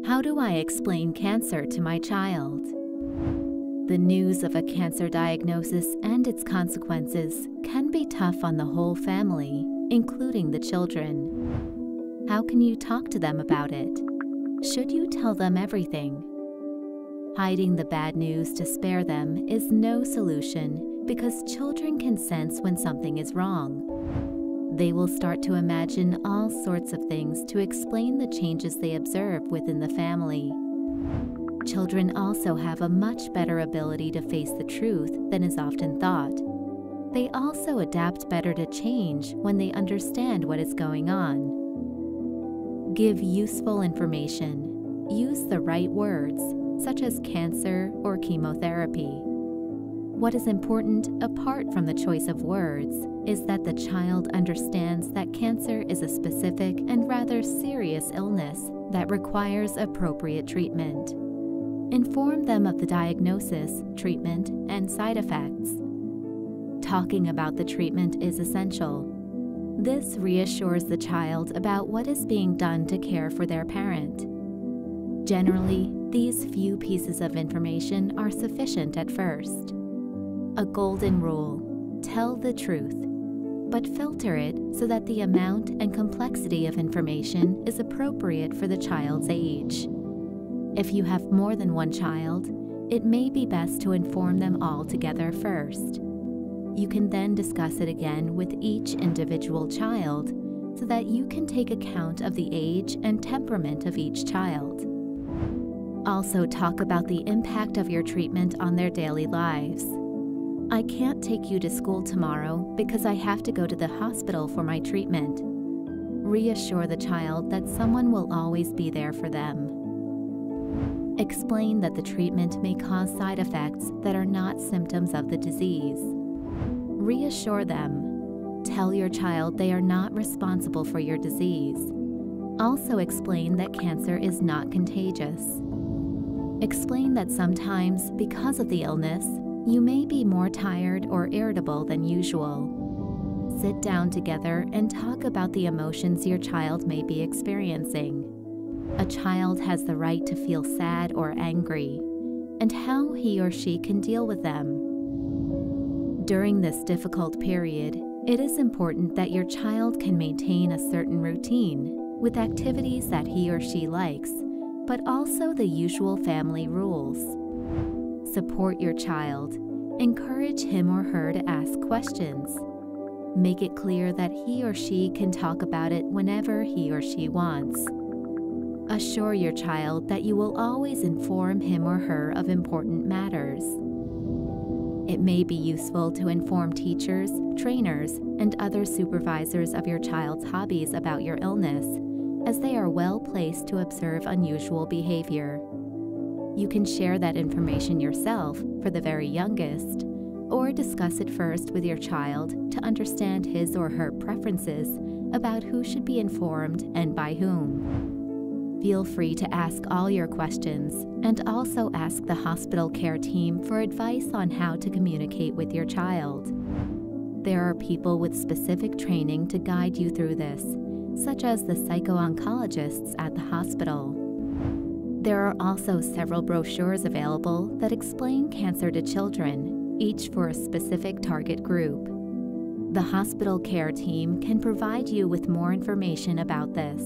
How do I explain cancer to my child? The news of a cancer diagnosis and its consequences can be tough on the whole family, including the children. How can you talk to them about it? Should you tell them everything? Hiding the bad news to spare them is no solution because children can sense when something is wrong. They will start to imagine all sorts of things to explain the changes they observe within the family. Children also have a much better ability to face the truth than is often thought. They also adapt better to change when they understand what is going on. Give useful information. Use the right words, such as cancer or chemotherapy. What is important, apart from the choice of words, is that the child understands that cancer is a specific and rather serious illness that requires appropriate treatment. Inform them of the diagnosis, treatment, and side effects. Talking about the treatment is essential. This reassures the child about what is being done to care for their parent. Generally, these few pieces of information are sufficient at first. A golden rule: tell the truth, but filter it so that the amount and complexity of information is appropriate for the child's age. If you have more than one child, it may be best to inform them all together first. You can then discuss it again with each individual child so that you can take account of the age and temperament of each child. Also talk about the impact of your treatment on their daily lives. I can't take you to school tomorrow because I have to go to the hospital for my treatment. Reassure the child that someone will always be there for them. Explain that the treatment may cause side effects that are not symptoms of the disease. Reassure them. Tell your child they are not responsible for your disease. Also explain that cancer is not contagious. Explain that sometimes, because of the illness, you may be more tired or irritable than usual. Sit down together and talk about the emotions your child may be experiencing. A child has the right to feel sad or angry, and how he or she can deal with them. During this difficult period, it is important that your child can maintain a certain routine with activities that he or she likes, but also the usual family rules. Support your child. Encourage him or her to ask questions. Make it clear that he or she can talk about it whenever he or she wants. Assure your child that you will always inform him or her of important matters. It may be useful to inform teachers, trainers, and other supervisors of your child's hobbies about your illness, as they are well placed to observe unusual behavior. You can share that information yourself for the very youngest, or discuss it first with your child to understand his or her preferences about who should be informed and by whom. Feel free to ask all your questions and also ask the hospital care team for advice on how to communicate with your child. There are people with specific training to guide you through this, such as the psycho-oncologists at the hospital. There are also several brochures available that explain cancer to children, each for a specific target group. The hospital care team can provide you with more information about this.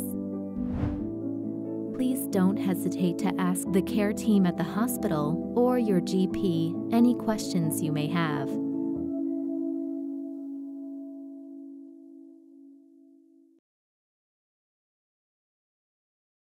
Please don't hesitate to ask the care team at the hospital or your GP any questions you may have.